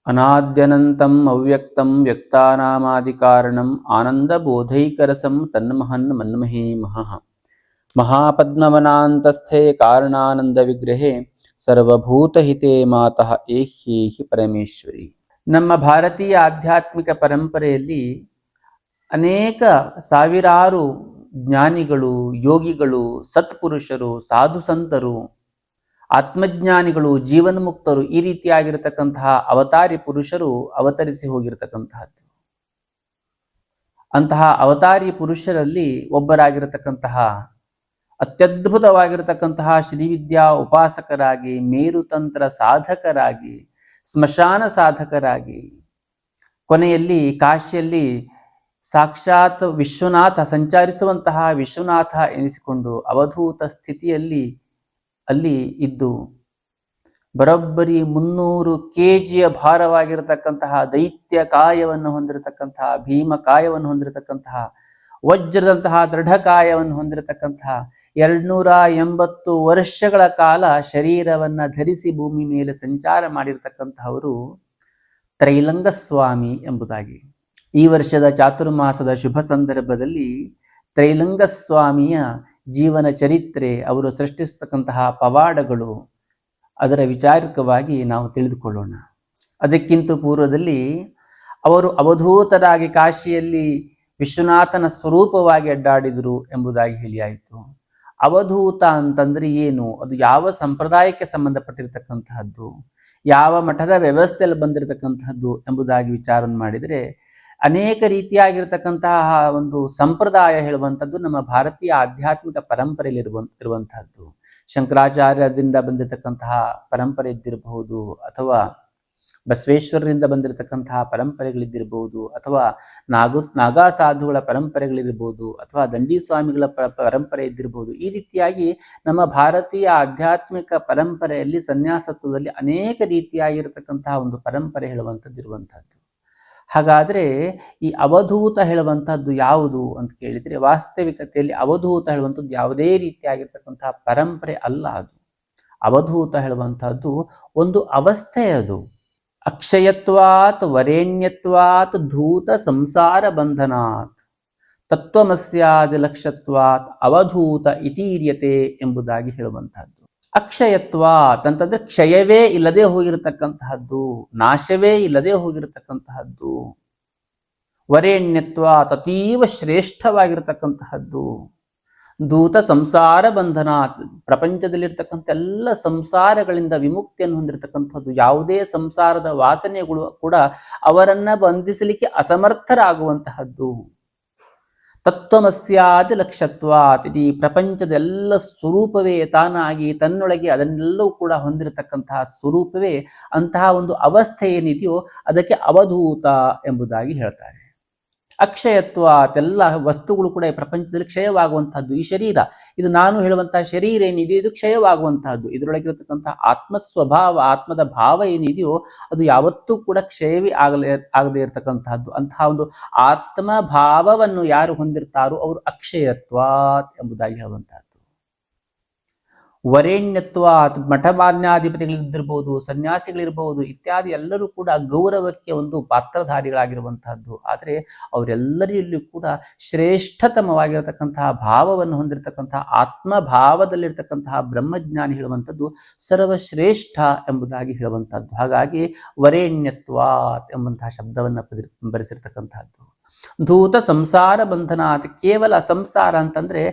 ಅನಾದ್ಯನಂತಂ ಅವ್ಯಕ್ತಂ ವ್ಯಕ್ತಾನಾಮಾದಿಕಾರಣಂ ಆನಂದಬೋಧೈಕರಸಂ ತನ್ಮಹನ್ ಮನ್ಮಹೇ ಮಹಃ ಮಹಾಪದ್ಮವನಾಂತಸ್ಥೆ ಕಾರಣಾನಂದ ವಿಗ್ರಹೇ ಸರ್ವಭೂತಹಿತೆ ಮಾತಃ ಏಹ್ಯೇಹಿ ಪರಮೇಶ್ವರಿ. ನಮ್ಮ ಭಾರತೀಯ ಆಧ್ಯಾತ್ಮಿಕ ಪರಂಪರೆಯಲ್ಲಿ ಅನೇಕ ಸಾವಿರಾರು ಜ್ಞಾನಿಗಳು, ಯೋಗಿಗಳು, ಸತ್ಪುರುಷರು, ಸಾಧು ಸಂತರು, ಆತ್ಮಜ್ಞಾನಿಗಳು, ಜೀವನ್ಮುಕ್ತರು, ಈ ರೀತಿಯಾಗಿರತಕ್ಕಂತಹ ಅವತಾರಿ ಪುರುಷರು ಅವತರಿಸಿ ಹೋಗಿರತಕ್ಕಂತಹದ್ದು. ಅಂತಹ ಅವತಾರಿ ಪುರುಷರಲ್ಲಿ ಒಬ್ಬರಾಗಿರತಕ್ಕಂತಹ ಅತ್ಯದ್ಭುತವಾಗಿರತಕ್ಕಂತಹ ಶ್ರೀವಿದ್ಯಾ ಉಪಾಸಕರಾಗಿ, ಮೇರುತಂತ್ರ ಸಾಧಕರಾಗಿ, ಸ್ಮಶಾನ ಸಾಧಕರಾಗಿ, ಕೊನೆಯಲ್ಲಿ ಕಾಶಿಯಲ್ಲಿ ಸಾಕ್ಷಾತ್ ವಿಶ್ವನಾಥ ಸಂಚರಿಸುವಂತಹ ವಿಶ್ವನಾಥ ಎನಿಸಿಕೊಂಡು ಅವಧೂತ ಸ್ಥಿತಿಯಲ್ಲಿ ಅಲ್ಲಿ ಇದ್ದು ಬರೋಬ್ಬರಿ 300 kg ಭಾರವಾಗಿರತಕ್ಕಂತಹ ದೈತ್ಯ ಕಾಯವನ್ನು ಹೊಂದಿರತಕ್ಕಂತಹ, ಭೀಮ ಕಾಯವನ್ನು ಹೊಂದಿರತಕ್ಕಂತಹ, ವಜ್ರದಂತಹ ದೃಢಕಾಯವನ್ನು ಹೊಂದಿರತಕ್ಕಂತಹ 280 ವರ್ಷಗಳ ಕಾಲ ಶರೀರವನ್ನ ಧರಿಸಿ ಭೂಮಿ ಮೇಲೆ ಸಂಚಾರ ಮಾಡಿರತಕ್ಕಂತಹವರು ತ್ರೈಲಂಗ ಸ್ವಾಮಿ ಎಂಬುದಾಗಿ. ಈ ವರ್ಷದ ಚಾತುರ್ಮಾಸದ ಶುಭ ಸಂದರ್ಭದಲ್ಲಿ ತ್ರೈಲಂಗ ಸ್ವಾಮಿಯ ಜೀವನ ಚರಿತ್ರೆ, ಅವರು ಸೃಷ್ಟಿಸತಕ್ಕಂತಹ ಪವಾಡಗಳು, ಅದರ ವಿಚಾರಕವಾಗಿ ನಾವು ತಿಳಿದುಕೊಳ್ಳೋಣ. ಅದಕ್ಕಿಂತ ಪೂರ್ವದಲ್ಲಿ ಅವರು ಅವಧೂತರಾಗಿ ಕಾಶಿಯಲ್ಲಿ ವಿಶ್ವನಾಥನ ಸ್ವರೂಪವಾಗಿ ಅಡ್ಡಾಡಿದರು ಎಂಬುದಾಗಿ ಹೇಳಿಯಾಯಿತು. ಅವಧೂತ ಅಂತಂದ್ರೆ ಏನು, ಅದು ಯಾವ ಸಂಪ್ರದಾಯಕ್ಕೆ ಸಂಬಂಧಪಟ್ಟಿರ್ತಕ್ಕಂತಹದ್ದು, ಯಾವ ಮಠದ ವ್ಯವಸ್ಥೆಯಲ್ಲಿ ಬಂದಿರತಕ್ಕಂತಹದ್ದು ಎಂಬುದಾಗಿ ವಿಚಾರವನ್ನು ಮಾಡಿದರೆ ಅನೇಕ ರೀತಿಯಾಗಿರ್ತಕ್ಕಂತಹ ಒಂದು ಸಂಪ್ರದಾಯ ಹೇಳುವಂಥದ್ದು ನಮ್ಮ ಭಾರತೀಯ ಆಧ್ಯಾತ್ಮಿಕ ಪರಂಪರೆಯಲ್ಲಿ ಇರುವಂತಹದ್ದು. ಶಂಕರಾಚಾರ್ಯರಿಂದ ಬಂದಿರತಕ್ಕಂತಹ ಪರಂಪರೆ ಇದ್ದಿರಬಹುದು, ಅಥವಾ ಬಸವೇಶ್ವರರಿಂದ ಬಂದಿರತಕ್ಕಂತಹ ಪರಂಪರೆಗಳಿದ್ದಿರಬಹುದು, ಅಥವಾ ನಾಗಾ ಸಾಧುಗಳ ಪರಂಪರೆಗಳಿರ್ಬೋದು, ಅಥವಾ ದಂಡಿ ಸ್ವಾಮಿಗಳ ಪರಂಪರೆ ಇದ್ದಿರಬಹುದು. ಈ ರೀತಿಯಾಗಿ ನಮ್ಮ ಭಾರತೀಯ ಆಧ್ಯಾತ್ಮಿಕ ಪರಂಪರೆಯಲ್ಲಿ ಸನ್ಯಾಸತ್ವದಲ್ಲಿ ಅನೇಕ ರೀತಿಯಾಗಿರತಕ್ಕಂತಹ ಒಂದು ಪರಂಪರೆ ಹೇಳುವಂಥದ್ದು ಇರುವಂತಹದ್ದು. ಹಾಗಾದ್ರೆ ಈ ಅವಧೂತ ಹೇಳುವಂತಹದ್ದು ಯಾವುದು ಅಂತ ಕೇಳಿದ್ರೆ, ವಾಸ್ತವಿಕತೆಯಲ್ಲಿ ಅವಧೂತ ಹೇಳುವಂಥದ್ದು ಯಾವುದೇ ರೀತಿಯಾಗಿರ್ತಕ್ಕಂತಹ ಪರಂಪರೆ ಅಲ್ಲ. ಅದು ಅವಧೂತ ಹೇಳುವಂತಹದ್ದು ಒಂದು ಅವಸ್ಥೆ. ಅದು ಅಕ್ಷಯತ್ವಾತ್ ವರೇಣ್ಯತ್ವಾತ್ ಧೂತ ಸಂಸಾರ ಬಂಧನಾತ್ ತತ್ವಮಸ್ಯಾದಿ ಲಕ್ಷ್ಯತ್ವಾತ್ ಅವಧೂತ ಇತೀರ್ಯತೆ ಎಂಬುದಾಗಿ ಹೇಳುವಂತಹದ್ದು. ಅಕ್ಷಯತ್ವಾತ್ ಅಂತಂದ್ರೆ ಕ್ಷಯವೇ ಇಲ್ಲದೆ ಹೋಗಿರತಕ್ಕಂತಹದ್ದು, ನಾಶವೇ ಇಲ್ಲದೆ ಹೋಗಿರತಕ್ಕಂತಹದ್ದು. ವರೇಣ್ಯತ್ವಾತ್ ಅತೀವ ಶ್ರೇಷ್ಠವಾಗಿರತಕ್ಕಂತಹದ್ದು. ಧೂತ ಸಂಸಾರ ಬಂಧನ, ಪ್ರಪಂಚದಲ್ಲಿರ್ತಕ್ಕಂಥ ಎಲ್ಲ ಸಂಸಾರಗಳಿಂದ ವಿಮುಕ್ತಿಯನ್ನು ಹೊಂದಿರತಕ್ಕಂಥದ್ದು. ಯಾವುದೇ ಸಂಸಾರದ ವಾಸನೆಗಳು ಕೂಡ ಅವರನ್ನ ಬಂಧಿಸಲಿಕ್ಕೆ ಅಸಮರ್ಥರಾಗುವಂತಹದ್ದು. ತತ್ವಮಸ್ಯಾದಿ ಲಕ್ಷ್ಯತ್ವಾತ್, ಈ ಪ್ರಪಂಚದೆಲ್ಲ ಸ್ವರೂಪವೇ ತಾನಾಗಿ ತನ್ನೊಳಗೆ ಅದನ್ನೆಲ್ಲವೂ ಕೂಡ ಹೊಂದಿರತಕ್ಕಂತಹ ಸ್ವರೂಪವೇ ಅಂತಹ ಒಂದು ಅವಸ್ಥೆ ಏನಿದೆಯೋ ಅದಕ್ಕೆ ಅವಧೂತ ಎಂಬುದಾಗಿ ಹೇಳ್ತಾರೆ. ಅಕ್ಷಯತ್ವಾತ್, ಎಲ್ಲ ವಸ್ತುಗಳು ಕೂಡ ಈ ಪ್ರಪಂಚದಲ್ಲಿ ಕ್ಷಯವಾಗುವಂತಹದ್ದು. ಈ ಶರೀರ, ಇದು ನಾನು ಹೇಳುವಂತಹ ಶರೀರ ಏನಿದೆಯೋ ಇದು ಕ್ಷಯವಾಗುವಂತಹದ್ದು. ಇದರೊಳಗಿರತಕ್ಕಂತಹ ಆತ್ಮಸ್ವಭಾವ, ಆತ್ಮದ ಭಾವ ಏನಿದೆಯೋ ಅದು ಯಾವತ್ತೂ ಕೂಡ ಕ್ಷಯವೇ ಆಗದೇ ಇರತಕ್ಕಂತಹದ್ದು. ಅಂತಹ ಒಂದು ಆತ್ಮಭಾವವನ್ನು ಯಾರು ಹೊಂದಿರ್ತಾರೋ ಅವರು ಅಕ್ಷಯತ್ವಾತ್ ಎಂಬುದಾಗಿ ಹೇಳುವಂತಹದ್ದು. ವರೇಣ್ಯತ್ವಾತ್, ಮಠಮಾನ್ಯಾಧಿಪತಿಗಳಿದ್ದಿರಬಹುದು, ಸನ್ಯಾಸಿಗಳಿರಬಹುದು, ಇತ್ಯಾದಿ ಎಲ್ಲರೂ ಕೂಡ ಗೌರವಕ್ಕೆ ಒಂದು ಪಾತ್ರಧಾರಿಗಳಾಗಿರುವಂತಹದ್ದು. ಆದರೆ ಅವರೆಲ್ಲರಲ್ಲೂ ಕೂಡ ಶ್ರೇಷ್ಠತಮವಾಗಿರತಕ್ಕಂತಹ ಭಾವವನ್ನು ಹೊಂದಿರತಕ್ಕಂತಹ ಆತ್ಮಭಾವದಲ್ಲಿರ್ತಕ್ಕಂತಹ ಬ್ರಹ್ಮಜ್ಞಾನಿ ಹೇಳುವಂಥದ್ದು ಸರ್ವಶ್ರೇಷ್ಠ ಎಂಬುದಾಗಿ ಹೇಳುವಂತಹದ್ದು. ಹಾಗಾಗಿ ವರೇಣ್ಯತ್ವಾತ್ ಎಂಬಂತಹ ಶಬ್ದವನ್ನು ಬರೆಸಿರ್ತಕ್ಕಂತಹದ್ದು. ಧೂತ ಸಂಸಾರ ಬಂಧನ, ಕೇವಲ ಸಂಸಾರ ಅಂತಂದ್ರೆ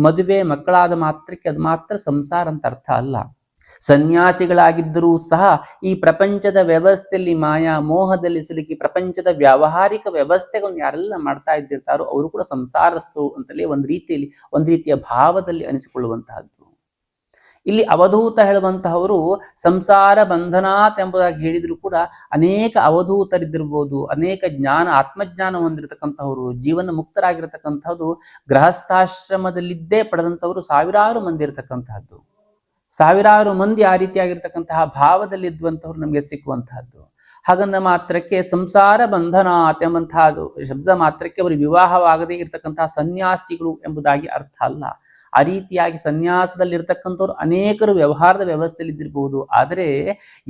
ಮದುವೆ ಮಕ್ಕಳಾದ ಮಾತ್ರಕ್ಕೆ ಅದು ಮಾತ್ರ ಸಂಸಾರ ಅಂತ ಅರ್ಥ ಅಲ್ಲ. ಸನ್ಯಾಸಿಗಳಾಗಿದ್ದರೂ ಸಹ ಈ ಪ್ರಪಂಚದ ವ್ಯವಸ್ಥೆಯಲ್ಲಿ ಮಾಯಾ ಮೋಹದಲ್ಲಿ ಸಿಲುಕಿ ಪ್ರಪಂಚದ ವ್ಯಾವಹಾರಿಕ ವ್ಯವಸ್ಥೆಗಳನ್ನು ಯಾರೆಲ್ಲ ಮಾಡ್ತಾ ಇದ್ದಿರ್ತಾರೋ ಅವರು ಕೂಡ ಸಂಸಾರಸ್ಥರು ಅಂತಲೇ ಒಂದು ರೀತಿಯ ಭಾವದಲ್ಲಿ ಅನಿಸಿಕೊಳ್ಳುವಂತಹದ್ದು. ಇಲ್ಲಿ ಅವಧೂತ ಹೇಳುವಂತಹವರು ಸಂಸಾರ ಬಂಧನಾತ್ ಎಂಬುದಾಗಿ ಹೇಳಿದ್ರು ಕೂಡ ಅನೇಕ ಅವಧೂತರಿದ್ದಿರ್ಬೋದು, ಅನೇಕ ಆತ್ಮಜ್ಞಾನ ಹೊಂದಿರತಕ್ಕಂಥವ್ರು, ಜೀವನ ಮುಕ್ತರಾಗಿರತಕ್ಕಂಥದ್ದು ಗೃಹಸ್ಥಾಶ್ರಮದಲ್ಲಿದ್ದೇ ಪಡೆದಂಥವ್ರು ಸಾವಿರಾರು ಮಂದಿ ಇರತಕ್ಕಂತಹದ್ದು. ಸಾವಿರಾರು ಮಂದಿ ಆ ರೀತಿಯಾಗಿರ್ತಕ್ಕಂತಹ ಭಾವದಲ್ಲಿ ಇದ್ದಂಥವ್ರು ನಮಗೆ ಸಿಕ್ಕುವಂತಹದ್ದು. ಹಾಗಂದ ಮಾತ್ರಕ್ಕೆ ಸಂಸಾರ ಬಂಧನಾತ್ ಎಂಬಂತಹದ್ದು ಶಬ್ದ ಮಾತ್ರಕ್ಕೆ ಅವರು ವಿವಾಹವಾಗದೇ ಇರತಕ್ಕಂತಹ ಸನ್ಯಾಸಿಗಳು ಎಂಬುದಾಗಿ ಅರ್ಥ ಅಲ್ಲ. ಆ ರೀತಿಯಾಗಿ ಸನ್ಯಾಸದಲ್ಲಿರ್ತಕ್ಕಂಥವ್ರು ಅನೇಕರು ವ್ಯವಹಾರದ ವ್ಯವಸ್ಥೆಯಲ್ಲಿ ಇದ್ದಿರಬಹುದು. ಆದರೆ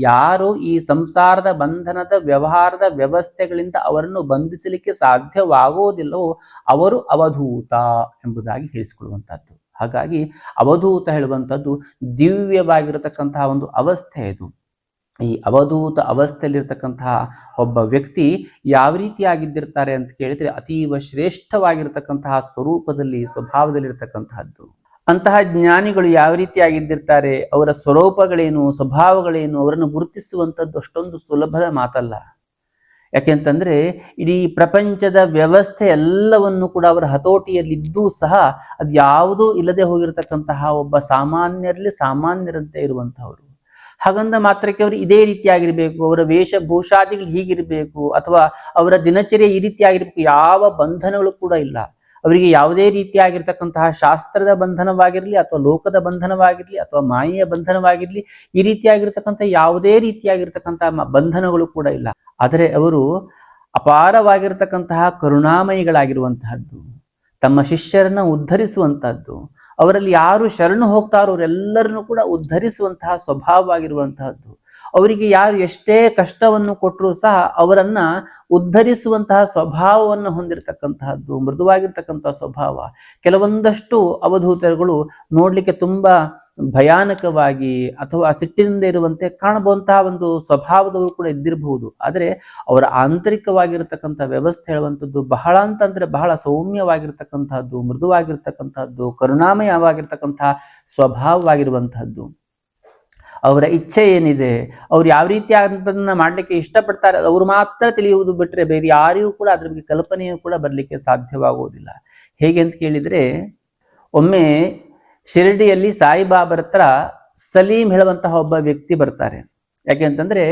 ಯಾರು ಈ ಸಂಸಾರದ ಬಂಧನದ ವ್ಯವಹಾರದ ವ್ಯವಸ್ಥೆಗಳಿಂದ ಅವರನ್ನು ಬಂಧಿಸಲಿಕ್ಕೆ ಸಾಧ್ಯವಾಗುವುದಿಲ್ಲವೋ ಅವರು ಅವಧೂತ ಎಂಬುದಾಗಿ ಹೇಳಿಸಿಕೊಳ್ಳುವಂತಹದ್ದು. ಹಾಗಾಗಿ ಅವಧೂತ ಹೇಳುವಂಥದ್ದು ದಿವ್ಯವಾಗಿರತಕ್ಕಂತಹ ಒಂದು ಅವಸ್ಥೆ ಇದು. ಈ ಅವಧೂತ ಅವಸ್ಥೆಯಲ್ಲಿರ್ತಕ್ಕಂತಹ ಒಬ್ಬ ವ್ಯಕ್ತಿ ಯಾವ ರೀತಿಯಾಗಿದ್ದಿರ್ತಾರೆ ಅಂತ ಕೇಳಿದ್ರೆ ಅತೀವ ಶ್ರೇಷ್ಠವಾಗಿರ್ತಕ್ಕಂತಹ ಸ್ವರೂಪದಲ್ಲಿ ಸ್ವಭಾವದಲ್ಲಿರ್ತಕ್ಕಂತಹದ್ದು. ಅಂತಹ ಜ್ಞಾನಿಗಳು ಯಾವ ರೀತಿಯಾಗಿದ್ದಿರ್ತಾರೆ, ಅವರ ಸ್ವರೂಪಗಳೇನು, ಸ್ವಭಾವಗಳೇನು, ಅವರನ್ನು ಗುರುತಿಸುವಂಥದ್ದು ಅಷ್ಟೊಂದು ಸುಲಭದ ಮಾತಲ್ಲ. ಯಾಕೆಂತಂದ್ರೆ ಇಡೀ ಪ್ರಪಂಚದ ವ್ಯವಸ್ಥೆ ಎಲ್ಲವನ್ನು ಕೂಡ ಅವರ ಹತೋಟಿಯಲ್ಲಿದ್ದೂ ಸಹ ಅದ್ಯಾವುದೂ ಇಲ್ಲದೆ ಹೋಗಿರತಕ್ಕಂತಹ ಒಬ್ಬ ಸಾಮಾನ್ಯರಲ್ಲಿ ಸಾಮಾನ್ಯರಂತೆ ಇರುವಂತಹವರು. ಹಾಗಂದ ಮಾತ್ರಕ್ಕೆ ಅವರು ಇದೇ ರೀತಿಯಾಗಿರ್ಬೇಕು, ಅವರ ವೇಷಭೂಷಾದಿಗಳು ಹೀಗಿರಬೇಕು, ಅಥವಾ ಅವರ ದಿನಚರ್ಯ ಈ ರೀತಿಯಾಗಿರ್ಬೇಕು, ಯಾವ ಬಂಧನಗಳು ಕೂಡ ಇಲ್ಲ. ಅವರಿಗೆ ಯಾವುದೇ ರೀತಿಯಾಗಿರ್ತಕ್ಕಂತಹ ಶಾಸ್ತ್ರದ ಬಂಧನವಾಗಿರಲಿ ಅಥವಾ ಲೋಕದ ಬಂಧನವಾಗಿರಲಿ ಅಥವಾ ಮಾಯೆಯ ಬಂಧನವಾಗಿರಲಿ, ಈ ರೀತಿಯಾಗಿರ್ತಕ್ಕಂಥ ಯಾವುದೇ ರೀತಿಯಾಗಿರ್ತಕ್ಕಂತಹ ಬಂಧನಗಳು ಕೂಡ ಇಲ್ಲ. ಆದರೆ ಅವರು ಅಪಾರವಾಗಿರ್ತಕ್ಕಂತಹ ಕರುಣಾಮಯಿಗಳಾಗಿರುವಂತಹದ್ದು, ತಮ್ಮ ಶಿಷ್ಯರನ್ನ ಉದ್ಧರಿಸುವಂತಹದ್ದು, ಅವರಲ್ಲಿ ಯಾರು ಶರಣು ಹೋಗ್ತಾರೋ ಅವರೆಲ್ಲರನ್ನು ಕೂಡ ಉದ್ಧರಿಸುವಂತಹ ಸ್ವಭಾವವಾಗಿರುವಂತಹದ್ದು. ಅವರಿಗೆ ಯಾರು ಎಷ್ಟೇ ಕಷ್ಟವನ್ನು ಕೊಟ್ಟರೂ ಸಹ ಅವರನ್ನ ಉದ್ಧರಿಸುವಂತಹ ಸ್ವಭಾವವನ್ನು ಹೊಂದಿರತಕ್ಕಂತಹದ್ದು, ಮೃದುವಾಗಿರ್ತಕ್ಕಂತಹ ಸ್ವಭಾವ. ಕೆಲವೊಂದಷ್ಟು ಅವಧೂತರುಗಳು ನೋಡ್ಲಿಕ್ಕೆ ತುಂಬಾ ಭಯಾನಕವಾಗಿ ಅಥವಾ ಸಿಟ್ಟಿನಿಂದ ಇರುವಂತೆ ಕಾಣಬಹುವಂತಹ ಒಂದು ಸ್ವಭಾವದವರು ಕೂಡ ಇದ್ದಿರಬಹುದು. ಆದರೆ ಅವರ ಆಂತರಿಕವಾಗಿರತಕ್ಕಂಥ ವ್ಯವಸ್ಥೆ ಹೇಳುವಂಥದ್ದು ಬಹಳ ಅಂತಂದ್ರೆ ಬಹಳ ಸೌಮ್ಯವಾಗಿರ್ತಕ್ಕಂತಹದ್ದು, ಮೃದುವಾಗಿರ್ತಕ್ಕಂತಹದ್ದು, ಕರುಣಾಮಯವಾಗಿರ್ತಕ್ಕಂತಹ ಸ್ವಭಾವವಾಗಿರುವಂತಹದ್ದು. ಅವರ ಇಚ್ಛೆ ಏನಿದೆ, ಅವ್ರು ಯಾವ ರೀತಿ ಅದನ್ನ ಮಾಡ್ಲಿಕ್ಕೆ ಇಷ್ಟಪಡ್ತಾರೆ ಅವ್ರು ಮಾತ್ರ ತಿಳಿಯುವುದು ಬಿಟ್ಟರೆ ಬೇರೆ ಯಾರಿಗೂ ಕೂಡ ಅದ್ರ ಬಗ್ಗೆ ಕಲ್ಪನೆಯೂ ಕೂಡ ಬರಲಿಕ್ಕೆ ಸಾಧ್ಯವಾಗುವುದಿಲ್ಲ. ಹೇಗೆ ಅಂತ ಕೇಳಿದ್ರೆ, ಒಮ್ಮೆ ಶಿರಡಿಯಲ್ಲಿ ಸಾಯಿಬಾಬರ ಹತ್ರ ಸಲೀಂ ಹೇಳುವಂತಹ ಒಬ್ಬ ವ್ಯಕ್ತಿ ಬರ್ತಾರೆ. ಯಾಕೆ ಅಂತಂದ್ರೆ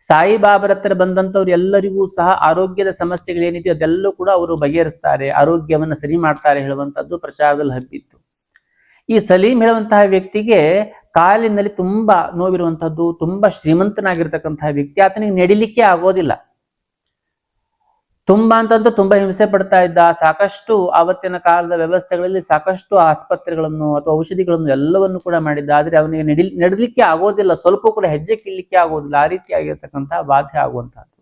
ಸಾಯಿಬಾಬರ ಹತ್ರ ಬಂದಂಥವ್ರು ಎಲ್ಲರಿಗೂ ಸಹ ಆರೋಗ್ಯದ ಸಮಸ್ಯೆಗಳೇನಿದೆಯೋ ಅದೆಲ್ಲೂ ಕೂಡ ಅವರು ಬಗೆಹರಿಸ್ತಾರೆ, ಆರೋಗ್ಯವನ್ನ ಸರಿ ಮಾಡ್ತಾರೆ ಹೇಳುವಂತದ್ದು ಪ್ರಚಾರದಲ್ಲಿ ಹಬ್ಬಿತ್ತು. ಈ ಸಲೀಂ ಹೇಳುವಂತಹ ವ್ಯಕ್ತಿಗೆ ಕಾಲಿನಲ್ಲಿ ತುಂಬಾ ನೋವಿರುವಂತಹದ್ದು, ತುಂಬಾ ಶ್ರೀಮಂತನಾಗಿರ್ತಕ್ಕಂತಹ ವ್ಯಕ್ತಿ, ಆತನಿಗೆ ನಡಿಲಿಕ್ಕೆ ಆಗೋದಿಲ್ಲ. ತುಂಬಾ ಅಂತಂತೂ ತುಂಬಾ ಹಿಂಸೆ ಪಡ್ತಾ ಇದ್ದ. ಸಾಕಷ್ಟು ಆವತ್ತಿನ ಕಾಲದ ವ್ಯವಸ್ಥೆಗಳಲ್ಲಿ ಸಾಕಷ್ಟು ಆಸ್ಪತ್ರೆಗಳನ್ನು ಅಥವಾ ಔಷಧಿಗಳನ್ನು ಎಲ್ಲವನ್ನು ಕೂಡ ಮಾಡಿದ್ದ. ಆದ್ರೆ ಅವನಿಗೆ ನಡಿಲಿಕ್ಕೆ ಆಗೋದಿಲ್ಲ, ಸ್ವಲ್ಪ ಕೂಡ ಹೆಜ್ಜೆ ಕೀಳ್ಲಿಕ್ಕೆ ಆಗೋದಿಲ್ಲ. ಆ ರೀತಿಯಾಗಿರ್ತಕ್ಕಂತಹ ಬಾಧೆ ಆಗುವಂತಹದ್ದು.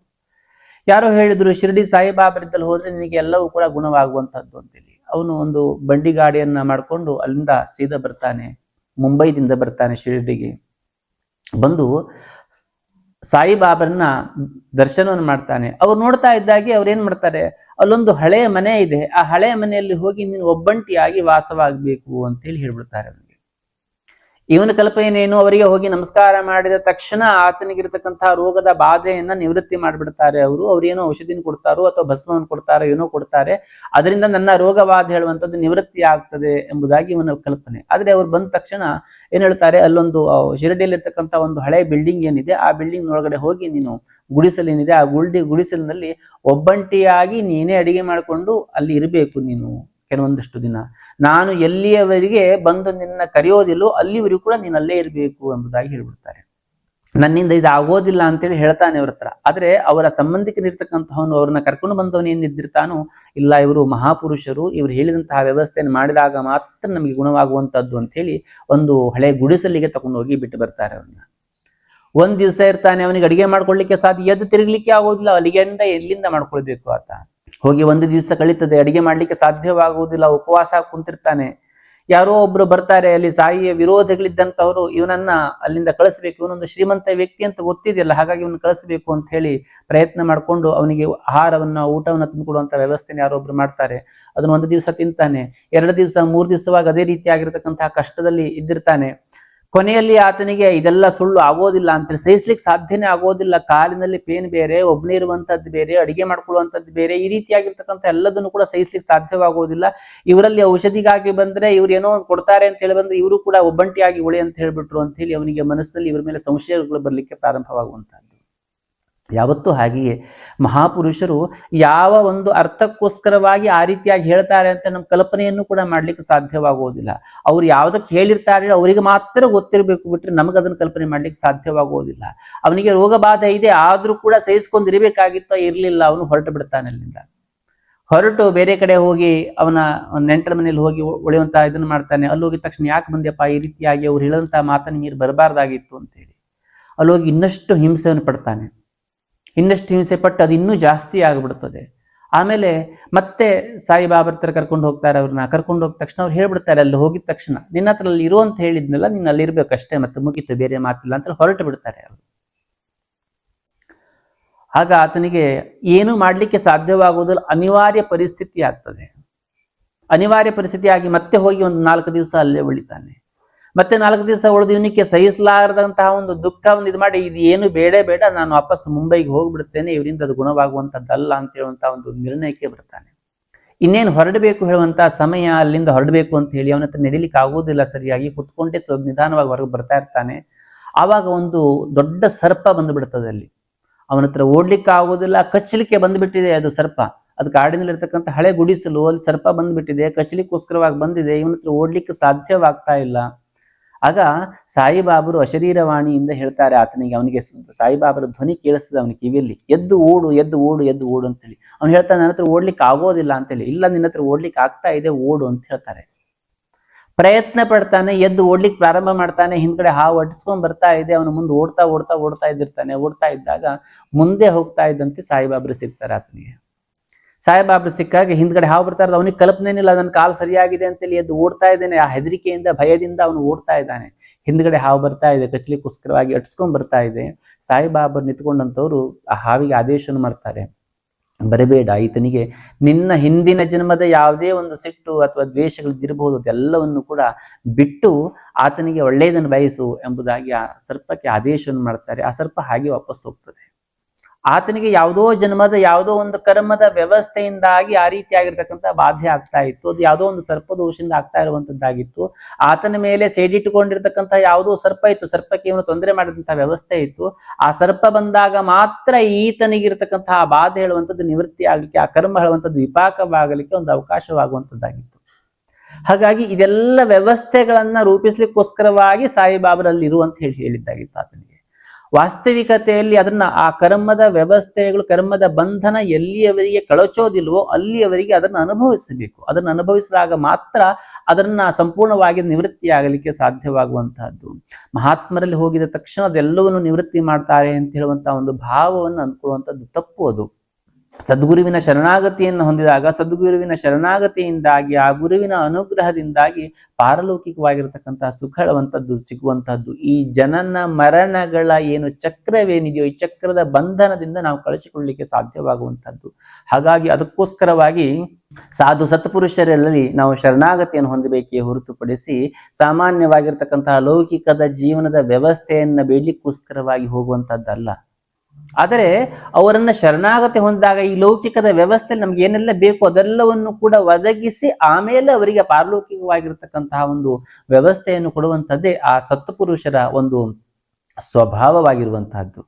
ಯಾರೋ ಹೇಳಿದ್ರು, ಶಿರಡಿ ಸಾಯಿಬಾಬರಿದ್ದಲ್ಲಿ ಹೋದ್ರೆ ನಿನಗೆ ಎಲ್ಲವೂ ಕೂಡ ಗುಣವಾಗುವಂತಹದ್ದು ಅಂತೇಳಿ. ಅವನು ಒಂದು ಬಂಡಿ ಗಾಡಿಯನ್ನ ಮಾಡ್ಕೊಂಡು ಅಲ್ಲಿಂದ ಸೀದಾ ಬರ್ತಾನೆ, ಮುಂಬೈದಿಂದ ಬರ್ತಾನೆ ಶಿರಡಿಗೆ. ಬಂದು ಸಾಯಿಬಾಬರನ್ನ ದರ್ಶನವನ್ನು ಮಾಡ್ತಾನೆ. ಅವ್ರು ನೋಡ್ತಾ ಇದ್ದಾಗೆ ಅವ್ರು ಏನ್ ಮಾಡ್ತಾರೆ, ಅಲ್ಲೊಂದು ಹಳೆಯ ಮನೆ ಇದೆ, ಆ ಹಳೆಯ ಮನೆಯಲ್ಲಿ ಹೋಗಿ ನೀನು ಒಬ್ಬಂಟಿಯಾಗಿ ವಾಸವಾಗಬೇಕು ಅಂತೇಳಿ ಹೇಳ್ಬಿಡ್ತಾರೆ ಅವನಿಗೆ. ಇವನ ಕಲ್ಪನೆಯೇನು, ಅವರಿಗೆ ಹೋಗಿ ನಮಸ್ಕಾರ ಮಾಡಿದ ತಕ್ಷಣ ಆತನಿಗಿರ್ತಕ್ಕಂತಹ ರೋಗದ ಬಾಧೆಯನ್ನ ನಿವೃತ್ತಿ ಮಾಡಿಬಿಡ್ತಾರೆ. ಅವ್ರೇನೋ ಔಷಧಿನ ಕೊಡ್ತಾರೋ ಅಥವಾ ಭಸ್ಮವನ್ನು ಕೊಡ್ತಾರೋ ಏನೋ ಕೊಡ್ತಾರೆ, ಅದರಿಂದ ನನ್ನ ರೋಗ ಬಾಧೆ ಹೇಳುವಂಥದ್ದು ನಿವೃತ್ತಿ ಆಗ್ತದೆ ಎಂಬುದಾಗಿ ಇವನ ಕಲ್ಪನೆ. ಆದ್ರೆ ಅವ್ರು ಬಂದ ತಕ್ಷಣ ಏನ್ ಹೇಳ್ತಾರೆ, ಅಲ್ಲೊಂದು ಶಿರಡಿಯಲ್ಲಿ ಇರ್ತಕ್ಕಂಥ ಒಂದು ಹಳೆ ಬಿಲ್ಡಿಂಗ್ ಏನಿದೆ, ಆ ಬಿಲ್ಡಿಂಗ್ ಒಳಗಡೆ ಹೋಗಿ ನೀನು ಗುಡಿಸಲೇನಿದೆ, ಆ ಗುಡಿಸಲಿನಲ್ಲಿ ಒಬ್ಬಂಟಿಯಾಗಿ ನೀನೇ ಅಡಿಗೆ ಮಾಡಿಕೊಂಡು ಅಲ್ಲಿ ಇರಬೇಕು ನೀನು ಕೆಲವೊಂದಷ್ಟು ದಿನ. ನಾನು ಎಲ್ಲಿಯವರೆಗೆ ಬಂದು ನಿನ್ನ ಕರೆಯೋದಿಲ್ಲೋ ಅಲ್ಲಿವರೆಗೂ ಕೂಡ ನೀನು ಅಲ್ಲೇ ಇರಬೇಕು ಎಂಬುದಾಗಿ ಹೇಳ್ಬಿಡ್ತಾರೆ. ನನ್ನಿಂದ ಇದು ಆಗೋದಿಲ್ಲ ಅಂತೇಳಿ ಹೇಳ್ತಾನೆ ಅವ್ರ ಹತ್ರ. ಆದ್ರೆ ಅವರ ಸಂಬಂಧಿಕರಿರ್ತಕ್ಕಂಥವನು ಅವ್ರನ್ನ ಕರ್ಕೊಂಡು ಬಂದವನು ಏನಿದ್ದಿರ್ತಾನೋ, ಇಲ್ಲ ಇವರು ಮಹಾಪುರುಷರು, ಇವರು ಹೇಳಿದಂತಹ ವ್ಯವಸ್ಥೆಯನ್ನು ಮಾಡಿದಾಗ ಮಾತ್ರ ನಮಗೆ ಗುಣವಾಗುವಂತದ್ದು ಅಂತ ಹೇಳಿ ಒಂದು ಹಳೆ ಗುಡಿಸಲಿಗೆ ತಗೊಂಡು ಹೋಗಿ ಬಿಟ್ಟು ಬರ್ತಾರೆ ಅವ್ರನ್ನ. ಒಂದ್ ದಿವಸ ಇರ್ತಾನೆ, ಅವನಿಗೆ ಅಡಿಗೆ ಮಾಡ್ಕೊಳ್ಲಿಕ್ಕೆ ಸಾಧ್ಯ, ಎದ್ದು ತಿರುಗ್ಲಿಕ್ಕೆ ಆಗೋದಿಲ್ಲ, ಅಲ್ಲಿಗೆಂದ ಎಲ್ಲಿಂದ ಮಾಡ್ಕೊಳ್ಬೇಕು ಆತ. ಹೋಗಿ ಒಂದು ದಿವಸ ಕಳೀತದೆ, ಅಡಿಗೆ ಮಾಡ್ಲಿಕ್ಕೆ ಸಾಧ್ಯವಾಗುವುದಿಲ್ಲ, ಉಪವಾಸ ಕುಂತಿರ್ತಾನೆ. ಯಾರೋ ಒಬ್ರು ಬರ್ತಾರೆ, ಅಲ್ಲಿ ಸಾಯಿಯ ವಿರೋಧಿಗಳಿದ್ದಂಥವ್ರು ಇವನನ್ನ ಅಲ್ಲಿಂದ ಕಳಿಸ್ಬೇಕು, ಇವನೊಂದು ಶ್ರೀಮಂತ ವ್ಯಕ್ತಿ ಅಂತ ಗೊತ್ತಿದೆಯಲ್ಲ, ಹಾಗಾಗಿ ಇವನು ಕಳಿಸ್ಬೇಕು ಅಂತ ಹೇಳಿ ಪ್ರಯತ್ನ ಮಾಡ್ಕೊಂಡು ಅವನಿಗೆ ಆಹಾರವನ್ನ ಊಟವನ್ನ ತಂದುಕೊಡುವಂತ ವ್ಯವಸ್ಥೆನ ಯಾರೊಬ್ರು ಮಾಡ್ತಾರೆ. ಅದನ್ನ ಒಂದು ದಿವಸ ತಿಂತಾನೆ, 2 ದಿವಸ 3 ದಿವಸವಾಗಿ ಅದೇ ರೀತಿಯಾಗಿರ್ತಕ್ಕಂತಹ ಕಷ್ಟದಲ್ಲಿ ಇದ್ದಿರ್ತಾನೆ. ಕೊನೆಯಲ್ಲಿ ಆತನಿಗೆ ಇದೆಲ್ಲ ಸುಳ್ಳು ಆಗೋದಿಲ್ಲ ಅಂತೇಳಿ, ಸಹಿಸ್ಲಿಕ್ಕೆ ಸಾಧ್ಯನೇ ಆಗೋದಿಲ್ಲ. ಕಾಲಿನಲ್ಲಿ ಪೇನ್ ಬೇರೆ, ಒಬ್ಬನೇ ಇರುವಂತದ್ದು ಬೇರೆ, ಅಡಿಗೆ ಮಾಡ್ಕೊಳ್ಳುವಂಥದ್ದು ಬೇರೆ, ಈ ರೀತಿಯಾಗಿರ್ತಕ್ಕಂಥ ಎಲ್ಲದನ್ನು ಕೂಡ ಸಹಿಸ್ಲಿಕ್ಕೆ ಸಾಧ್ಯವಾಗೋದಿಲ್ಲ. ಇವರಲ್ಲಿ ಔಷಧಿಗಾಗಿ ಬಂದ್ರೆ ಇವ್ರು ಏನೋ ಕೊಡ್ತಾರೆ ಅಂತ ಹೇಳಿ ಬಂದ್ರೆ ಇವರು ಕೂಡ ಒಬ್ಬಂಟಿಯಾಗಿ ಉಳಿ ಅಂತ ಹೇಳ್ಬಿಟ್ರು ಅಂತ ಹೇಳಿ ಅವನಿಗೆ ಮನಸ್ಸಿನಲ್ಲಿ ಇವ್ರ ಮೇಲೆ ಸಂಶಯಗಳು ಬರ್ಲಿಕ್ಕೆ ಪ್ರಾರಂಭವಾಗುವಂತಹದ್ದು. ಯಾವತ್ತೂ ಹಾಗೆಯೇ ಮಹಾಪುರುಷರು ಯಾವ ಒಂದು ಅರ್ಥಕ್ಕೋಸ್ಕರವಾಗಿ ಆ ರೀತಿಯಾಗಿ ಹೇಳ್ತಾರೆ ಅಂತ ನಮ್ಮ ಕಲ್ಪನೆಯನ್ನು ಕೂಡ ಮಾಡ್ಲಿಕ್ಕೆ ಸಾಧ್ಯವಾಗುವುದಿಲ್ಲ. ಅವ್ರು ಯಾವ್ದಕ್ಕೆ ಹೇಳಿರ್ತಾರೆ ಅವರಿಗೆ ಮಾತ್ರ ಗೊತ್ತಿರಬೇಕು, ಬಿಟ್ರೆ ನಮಗೆ ಅದನ್ನು ಕಲ್ಪನೆ ಮಾಡ್ಲಿಕ್ಕೆ ಸಾಧ್ಯವಾಗುವುದಿಲ್ಲ. ಅವನಿಗೆ ರೋಗ ಬಾಧೆ ಇದೆ, ಆದ್ರೂ ಕೂಡ ಸಹಿಸ್ಕೊಂಡಿರ್ಬೇಕಾಗಿತ್ತೋ ಇರ್ಲಿಲ್ಲ, ಅವನು ಹೊರಟು ಬಿಡ್ತಾನೆ ಅಲ್ಲಿಂದ. ಹೊರಟು ಬೇರೆ ಕಡೆ ಹೋಗಿ ಅವನ ನೆಂಟರ ಮನೇಲಿ ಹೋಗಿ ಉಳಿಯುವಂತಹ ಇದನ್ನ ಮಾಡ್ತಾನೆ. ಅಲ್ಲಿ ಹೋಗಿದ ತಕ್ಷಣ ಯಾಕೆ ಬಂದ್ಯಪ್ಪ, ಈ ರೀತಿಯಾಗಿ ಅವ್ರು ಹೇಳುವಂತಹ ಮಾತನ್ನು ಮೀರಿ ಬರಬಾರ್ದಾಗಿತ್ತು ಅಂತೇಳಿ ಅಲ್ಲೋಗಿ ಇನ್ನಷ್ಟು ಹಿಂಸೆಯನ್ನು ಪಡ್ತಾನೆ. ಇನ್ನಷ್ಟು ಹಿಂಸೆ ಪಟ್ಟು ಅದು ಇನ್ನೂ ಜಾಸ್ತಿ ಆಗಿಬಿಡ್ತದೆ. ಆಮೇಲೆ ಮತ್ತೆ ಸಾಯಿಬಾಬಾ ಹತ್ರ ಕರ್ಕೊಂಡು ಹೋಗ್ತಾರೆ. ಅವ್ರನ್ನ ಕರ್ಕೊಂಡು ಹೋಗಿದ ತಕ್ಷಣ ಅವ್ರು ಹೇಳ್ಬಿಡ್ತಾರೆ, ಅಲ್ಲಿ ಹೋಗಿದ ತಕ್ಷಣ ನಿನ್ನ ಹತ್ರ ಅಲ್ಲಿ ಇರು ಅಂತ ಹೇಳಿದ್ನಲ್ಲ, ನೀನು ಅಲ್ಲಿ ಇರ್ಬೇಕಷ್ಟೇ, ಮತ್ತೆ ಮುಗೀತು, ಬೇರೆ ಮಾತಿಲ್ಲ ಅಂತ ಹೊರಟು ಬಿಡ್ತಾರೆ ಅವರು. ಆಗ ಆತನಿಗೆ ಏನು ಮಾಡಲಿಕ್ಕೆ ಸಾಧ್ಯವಾಗುವುದಿಲ್ಲ, ಅನಿವಾರ್ಯ ಪರಿಸ್ಥಿತಿ ಆಗ್ತದೆ. ಅನಿವಾರ್ಯ ಪರಿಸ್ಥಿತಿ ಆಗಿ ಮತ್ತೆ ಹೋಗಿ ಒಂದು 4 ದಿವಸ ಅಲ್ಲೇ ಉಳಿತಾನೆ. ಮತ್ತೆ 4 ದಿವಸ ಉಳಿದು ಇವನಿಗೆ ಸಹಿಸಲಾರದಂತಹ ಒಂದು ದುಃಖ ಒಂದು ಇದು ಮಾಡಿ, ಇದು ಏನು ಬೇಡ, ನಾನು ವಾಪಸ್ ಮುಂಬೈಗೆ ಹೋಗ್ಬಿಡ್ತೇನೆ, ಇವರಿಂದ ಅದು ಗುಣವಾಗುವಂಥದ್ದಲ್ಲ ಅಂತ ಹೇಳುವಂತಹ ಒಂದು ನಿರ್ಣಯಕ್ಕೆ ಬರ್ತಾನೆ. ಇನ್ನೇನು ಹೊರಡಬೇಕು ಹೇಳುವಂತಹ ಸಮಯ, ಅಲ್ಲಿಂದ ಹೊರಡಬೇಕು ಅಂತ ಹೇಳಿ ಅವನ ಹತ್ರ ನಡಿಲಿಕ್ಕೆ ಆಗುವುದಿಲ್ಲ ಸರಿಯಾಗಿ, ಕುತ್ಕೊಂಡೇ ಸ್ವಲ್ಪ ನಿಧಾನವಾಗಿ ಹೊರಗೆ ಬರ್ತಾ ಇರ್ತಾನೆ. ಆವಾಗ ಒಂದು ದೊಡ್ಡ ಸರ್ಪ ಬಂದು ಬಿಡ್ತದೆ ಅಲ್ಲಿ. ಅವನ ಹತ್ರ ಓಡ್ಲಿಕ್ಕೆ ಆಗೋದಿಲ್ಲ, ಕಚ್ಚಲಿಕ್ಕೆ ಬಂದ್ಬಿಟ್ಟಿದೆ ಅದು ಸರ್ಪ. ಅದು ಕಾಡಿನಲ್ಲಿರ್ತಕ್ಕಂಥ ಹಳೆ ಗುಡಿಸಲು, ಅಲ್ಲಿ ಸರ್ಪ ಬಂದ್ಬಿಟ್ಟಿದೆ, ಕಚ್ಚಲಿಕ್ಕೋಸ್ಕರವಾಗಿ ಬಂದಿದೆ. ಇವನ ಹತ್ರ ಓಡ್ಲಿಕ್ಕೆ ಸಾಧ್ಯವಾಗ್ತಾ ಇಲ್ಲ. ಆಗ ಸಾಯಿಬಾಬರು ಅಶರೀರವಾಣಿಯಿಂದ ಹೇಳ್ತಾರೆ ಆತನಿಗೆ, ಅವನಿಗೆ ಸಾಯಿಬಾಬರ ಧ್ವನಿ ಕೇಳಿಸ್ತದೆ ಅವನ ಕಿವಿಯಲ್ಲಿ, ಎದ್ದು ಓಡು, ಎದ್ದು ಓಡು, ಎದ್ದು ಓಡು ಅಂತೇಳಿ. ಅವ್ನು ಹೇಳ್ತಾನೆ, ನನ್ನ ಹತ್ರ ಓಡ್ಲಿಕ್ಕೆ ಆಗೋದಿಲ್ಲ ಅಂತೇಳಿ. ಇಲ್ಲ, ನಿನ್ನ ಹತ್ರ ಓಡ್ಲಿಕ್ಕೆ ಆಗ್ತಾ ಇದೆ, ಓಡು ಅಂತ ಹೇಳ್ತಾರೆ. ಪ್ರಯತ್ನ ಪಡ್ತಾನೆ, ಎದ್ದು ಓಡ್ಲಿಕ್ಕೆ ಪ್ರಾರಂಭ ಮಾಡ್ತಾನೆ. ಹಿಂದ್ಗಡೆ ಹಾವು ಅಟಿಸ್ಕೊಂಡ್ ಬರ್ತಾ ಇದೆ. ಅವನು ಮುಂದೆ ಓಡ್ತಾ ಇದ್ದಿರ್ತಾನೆ. ಓಡ್ತಾ ಇದ್ದಾಗ ಮುಂದೆ ಹೋಗ್ತಾ ಇದ್ದಂತೆ ಸಾಯಿಬಾಬರು ಸಿಗ್ತಾರೆ ಆತನಿಗೆ. ಸಾಯಿಬಾಬರು ಸಿಕ್ಕಾಗ ಹಿಂದ್ಗಡೆ ಹಾವು ಬರ್ತಾ ಇರೋದು, ಅವನಿಗೆ ಕಲ್ಪನೆನಿಲ್ಲ ನನ್ನ ಕಾಲು ಸರಿಯಾಗಿದೆ ಅಂತೇಳಿ ಎದ್ದು ಓಡ್ತಾ ಇದ್ದಾನೆ. ಆ ಹೆದರಿಕೆಯಿಂದ, ಭಯದಿಂದ ಅವನು ಓಡ್ತಾ ಇದ್ದಾನೆ. ಹಿಂದ್ಗಡೆ ಹಾವು ಬರ್ತಾ ಇದೆ, ಕಚ್ಚಲಿಕ್ಕೋಸ್ಕರವಾಗಿ ಅಟ್ಸ್ಕೊಂಡ್ ಬರ್ತಾ ಇದೆ. ಸಾಯಿಬಾಬರು ನಿಂತ್ಕೊಂಡಂಥವ್ರು ಆ ಹಾವಿಗೆ ಆದೇಶವನ್ನು ಮಾಡ್ತಾರೆ, ಬರಬೇಡ, ಈತನಿಗೆ ನಿನ್ನ ಹಿಂದಿನ ಜನ್ಮದ ಯಾವುದೇ ಒಂದು ಸಿಟ್ಟು ಅಥವಾ ದ್ವೇಷಗಳಿದ್ದಿರಬಹುದು, ಅದೆಲ್ಲವನ್ನು ಕೂಡ ಬಿಟ್ಟು ಆತನಿಗೆ ಒಳ್ಳೆಯದನ್ನು ಬಯಸು ಎಂಬುದಾಗಿ ಆ ಸರ್ಪಕ್ಕೆ ಆದೇಶವನ್ನು ಮಾಡ್ತಾರೆ. ಆ ಸರ್ಪ ಹಾಗೆ ವಾಪಸ್ ಹೋಗ್ತದೆ. ಆತನಿಗೆ ಯಾವುದೋ ಜನ್ಮದ ಯಾವುದೋ ಒಂದು ಕರ್ಮದ ವ್ಯವಸ್ಥೆಯಿಂದಾಗಿ ಆ ರೀತಿಯಾಗಿರ್ತಕ್ಕಂಥ ಬಾಧೆ ಆಗ್ತಾ ಇತ್ತು. ಅದು ಯಾವುದೋ ಒಂದು ಸರ್ಪದೋಷದಿಂದ ಆಗ್ತಾ ಇರುವಂತದ್ದಾಗಿತ್ತು. ಆತನ ಮೇಲೆ ಸೇಡಿಟ್ಟುಕೊಂಡಿರ್ತಕ್ಕಂಥ ಯಾವುದೋ ಸರ್ಪ ಇತ್ತು, ಸರ್ಪಕ್ಕೆ ಇವನು ತೊಂದರೆ ಮಾಡಿದಂತಹ ವ್ಯವಸ್ಥೆ ಇತ್ತು. ಆ ಸರ್ಪ ಬಂದಾಗ ಮಾತ್ರ ಈತನಿಗಿರ್ತಕ್ಕಂತಹ ಆ ಬಾಧೆ ಹೇಳುವಂಥದ್ದು ನಿವೃತ್ತಿ ಆಗ್ಲಿಕ್ಕೆ, ಆ ಕರ್ಮ ಹೇಳುವಂಥದ್ದು ವಿಪಾಕವಾಗಲಿಕ್ಕೆ ಒಂದು ಅವಕಾಶವಾಗುವಂಥದ್ದಾಗಿತ್ತು. ಹಾಗಾಗಿ ಇದೆಲ್ಲ ವ್ಯವಸ್ಥೆಗಳನ್ನ ರೂಪಿಸ್ಲಿಕ್ಕೋಸ್ಕರವಾಗಿ ಸಾಯಿಬಾಬರಲ್ಲಿ ಇರುವಂತ ಹೇಳಿದ್ದಾಗಿತ್ತು ಆತನಿಗೆ. ವಾಸ್ತವಿಕತೆಯಲ್ಲಿ ಅದನ್ನ, ಆ ಕರ್ಮದ ವ್ಯವಸ್ಥೆಗಳು, ಕರ್ಮದ ಬಂಧನ ಎಲ್ಲಿಯವರಿಗೆ ಕಳಚೋದಿಲ್ವೋ ಅಲ್ಲಿಯವರಿಗೆ ಅದನ್ನು ಅನುಭವಿಸಬೇಕು. ಅದನ್ನು ಅನುಭವಿಸಿದಾಗ ಮಾತ್ರ ಅದನ್ನ ಸಂಪೂರ್ಣವಾಗಿ ನಿವೃತ್ತಿಯಾಗಲಿಕ್ಕೆ ಸಾಧ್ಯವಾಗುವಂತಹದ್ದು. ಮಹಾತ್ಮರಲ್ಲಿ ಹೋಗಿದ ತಕ್ಷಣ ಅದೆಲ್ಲವನ್ನು ನಿವೃತ್ತಿ ಮಾಡ್ತಾರೆ ಅಂತ ಹೇಳುವಂತಹ ಒಂದು ಭಾವವನ್ನು ಅಂದ್ಕೊಳ್ಳುವಂಥದ್ದು ತಪ್ಪು. ಅದು ಸದ್ಗುರುವಿನ ಶರಣಾಗತಿಯನ್ನು ಹೊಂದಿದಾಗ, ಸದ್ಗುರುವಿನ ಶರಣಾಗತಿಯಿಂದಾಗಿ, ಆ ಗುರುವಿನ ಅನುಗ್ರಹದಿಂದಾಗಿ ಪಾರಲೌಕಿಕವಾಗಿರತಕ್ಕಂತಹ ಸುಖಳುವಂಥದ್ದು ಸಿಗುವಂತಹದ್ದು. ಈ ಜನನ ಮರಣಗಳ ಏನು ಚಕ್ರವೇನಿದೆಯೋ, ಈ ಚಕ್ರದ ಬಂಧನದಿಂದ ನಾವು ಕಳಿಸಿಕೊಳ್ಳಲಿಕ್ಕೆ ಸಾಧ್ಯವಾಗುವಂಥದ್ದು. ಹಾಗಾಗಿ ಅದಕ್ಕೋಸ್ಕರವಾಗಿ ಸಾಧು ಸತ್ಪುರುಷರಲ್ಲಿ ನಾವು ಶರಣಾಗತಿಯನ್ನು ಹೊಂದಬೇಕೇ ಹೊರತುಪಡಿಸಿ ಸಾಮಾನ್ಯವಾಗಿರ್ತಕ್ಕಂತಹ ಲೌಕಿಕದ ಜೀವನದ ವ್ಯವಸ್ಥೆಯನ್ನ ಬೇಡಲಿಕ್ಕೋಸ್ಕರವಾಗಿ ಹೋಗುವಂಥದ್ದಲ್ಲ. ಆದರೆ ಅವರನ್ನ ಶರಣಾಗತಿ ಹೊಂದಿದಾಗ ಈ ಲೌಕಿಕದ ವ್ಯವಸ್ಥೆ ನಮ್ಗೆ ಏನೆಲ್ಲ ಬೇಕು ಅದೆಲ್ಲವನ್ನು ಕೂಡ ಒದಗಿಸಿ ಆಮೇಲೆ ಅವರಿಗೆ ಪಾರಲೌಕಿಕವಾಗಿರ್ತಕ್ಕಂತಹ ಒಂದು ವ್ಯವಸ್ಥೆಯನ್ನು ಕೊಡುವಂಥದ್ದೇ ಆ ಸತ್ಪುರುಷರ ಒಂದು ಸ್ವಭಾವವಾಗಿರುವಂತಹದ್ದು.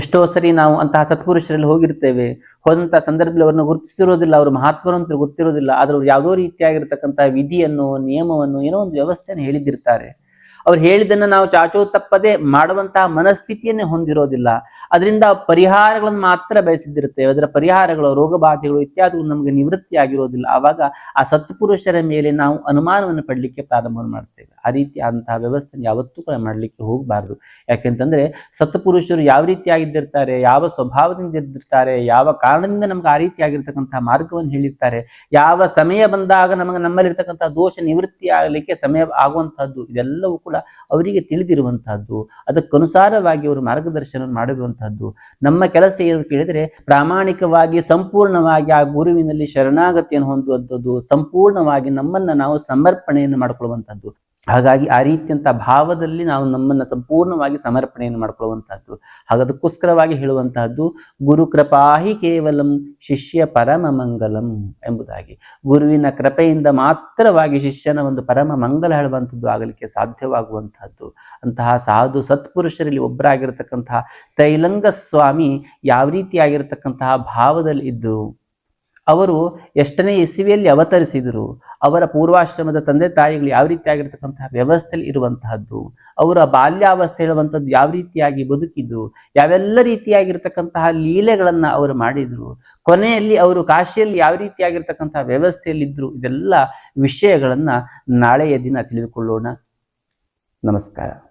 ಎಷ್ಟೋ ಸರಿ ನಾವು ಅಂತಹ ಸತ್ಪುರುಷರಲ್ಲಿ ಹೋಗಿರ್ತೇವೆ, ಹೋದಂತಹ ಸಂದರ್ಭದಲ್ಲಿ ಅವ್ರನ್ನ ಗುರುತಿಸಿರೋದಿಲ್ಲ, ಅವರು ಮಹಾತ್ಮರು ಅಂತ ಗೊತ್ತಿರೋದಿಲ್ಲ. ಆದ್ರೆ ಅವ್ರು ಯಾವುದೋ ರೀತಿಯಾಗಿರ್ತಕ್ಕಂತಹ ವಿಧಿಯನ್ನು, ನಿಯಮವನ್ನು, ಏನೋ ಒಂದು ವ್ಯವಸ್ಥೆಯನ್ನು ಹೇಳಿದಿರ್ತಾರೆ. ಅವ್ರು ಹೇಳಿದ್ದನ್ನು ನಾವು ಚಾಚೋ ತಪ್ಪದೆ ಮಾಡುವಂತಹ ಮನಸ್ಥಿತಿಯನ್ನೇ ಹೊಂದಿರೋದಿಲ್ಲ. ಅದರಿಂದ ಪರಿಹಾರಗಳನ್ನು ಮಾತ್ರ ಬಯಸಿದ್ದಿರ್ತೇವೆ. ಅದರ ಪರಿಹಾರಗಳು, ರೋಗ ಬಾಧೆಗಳು ಇತ್ಯಾದಿಗಳು ನಮಗೆ ನಿವೃತ್ತಿ ಆಗಿರೋದಿಲ್ಲ. ಆವಾಗ ಆ ಸತ್ಪುರುಷರ ಮೇಲೆ ನಾವು ಅನುಮಾನವನ್ನು ಪಡಲಿಕ್ಕೆ ಪ್ರಾರಂಭ ಮಾಡ್ತೇವೆ. ಆ ರೀತಿ ಅಂತಹ ವ್ಯವಸ್ಥೆ ಯಾವತ್ತೂ ಕೂಡ ಮಾಡಲಿಕ್ಕೆ ಹೋಗಬಾರ್ದು. ಯಾಕೆಂತಂದ್ರೆ ಸತ್ಪುರುಷರು ಯಾವ ರೀತಿಯಾಗಿದ್ದಿರ್ತಾರೆ, ಯಾವ ಸ್ವಭಾವದಿಂದ ಇದ್ದಿರ್ತಾರೆ, ಯಾವ ಕಾರಣದಿಂದ ನಮ್ಗೆ ಆ ರೀತಿಯಾಗಿರ್ತಕ್ಕಂತಹ ಮಾರ್ಗವನ್ನು ಹೇಳಿರ್ತಾರೆ, ಯಾವ ಸಮಯ ಬಂದಾಗ ನಮ್ಮಲ್ಲಿರ್ತಕ್ಕಂತಹ ದೋಷ ನಿವೃತ್ತಿ ಆಗಲಿಕ್ಕೆ ಸಮಯ ಆಗುವಂತಹದ್ದು, ಇದೆಲ್ಲವೂ ಕೂಡ ಅವರಿಗೆ ತಿಳಿದಿರುವಂತಹದ್ದು. ಅದಕ್ಕನುಸಾರವಾಗಿ ಅವರು ಮಾರ್ಗದರ್ಶನ ಮಾಡಿರುವಂತಹದ್ದು. ನಮ್ಮ ಕೆಲಸ ಏನು ಕೇಳಿದರೆ ಪ್ರಾಮಾಣಿಕವಾಗಿ ಸಂಪೂರ್ಣವಾಗಿ ಆ ಗುರುವಿನಲ್ಲಿ ಶರಣಾಗತಿಯನ್ನು ಹೊಂದುವಂಥದ್ದು, ಸಂಪೂರ್ಣವಾಗಿ ನಮ್ಮನ್ನ ನಾವು ಸಮರ್ಪಣೆಯನ್ನು ಮಾಡಿಕೊಳ್ಳುವಂಥದ್ದು. ಹಾಗಾಗಿ ಆ ರೀತಿಯಂತ ಭಾವದಲ್ಲಿ ನಾವು ನಮ್ಮನ್ನ ಸಂಪೂರ್ಣವಾಗಿ ಸಮರ್ಪಣೆಯನ್ನು ಮಾಡಿಕೊಳ್ಳುವಂತಹದ್ದು. ಹಾಗದಕ್ಕೋಸ್ಕರವಾಗಿ ಹೇಳುವಂತಹದ್ದು ಗುರು ಕೃಪಾಹಿ ಕೇವಲಂ ಶಿಷ್ಯ ಪರಮ ಮಂಗಲಂ ಎಂಬುದಾಗಿ. ಗುರುವಿನ ಕೃಪೆಯಿಂದ ಮಾತ್ರವಾಗಿ ಶಿಷ್ಯನ ಒಂದು ಪರಮ ಮಂಗಲ ಹೇಳುವಂಥದ್ದು ಆಗಲಿಕ್ಕೆ ಸಾಧ್ಯವಾಗುವಂತಹದ್ದು. ಅಂತಹ ಸಾಧು ಸತ್ಪುರುಷರಲ್ಲಿ ಒಬ್ಬರಾಗಿರತಕ್ಕಂತಹ ತ್ರೈಲಂಗ ಸ್ವಾಮಿ ಯಾವ ರೀತಿಯಾಗಿರತಕ್ಕಂತಹ ಭಾವದಲ್ಲಿ ಇದ್ದು ಅವರು ಎಷ್ಟನೇ ಇಸವಿಯಲ್ಲಿ ಅವತರಿಸಿದರು, ಅವರ ಪೂರ್ವಾಶ್ರಮದ ತಂದೆ ತಾಯಿಗಳು ಯಾವ ರೀತಿಯಾಗಿರ್ತಕ್ಕಂತಹ ವ್ಯವಸ್ಥೆಯಲ್ಲಿ ಇರುವಂತಹದ್ದು, ಅವರ ಬಾಲ್ಯಾವಸ್ಥೆ ಹೇಳುವಂಥದ್ದು ಯಾವ ರೀತಿಯಾಗಿ ಬದುಕಿದ್ರು, ಯಾವೆಲ್ಲ ರೀತಿಯಾಗಿರ್ತಕ್ಕಂತಹ ಲೀಲೆಗಳನ್ನ ಅವರು ಮಾಡಿದ್ರು, ಕೊನೆಯಲ್ಲಿ ಅವರು ಕಾಶಿಯಲ್ಲಿ ಯಾವ ರೀತಿಯಾಗಿರ್ತಕ್ಕಂತಹ ವ್ಯವಸ್ಥೆಯಲ್ಲಿದ್ದರು, ಇದೆಲ್ಲ ವಿಷಯಗಳನ್ನ ನಾಳೆಯ ದಿನ ತಿಳಿದುಕೊಳ್ಳೋಣ. ನಮಸ್ಕಾರ.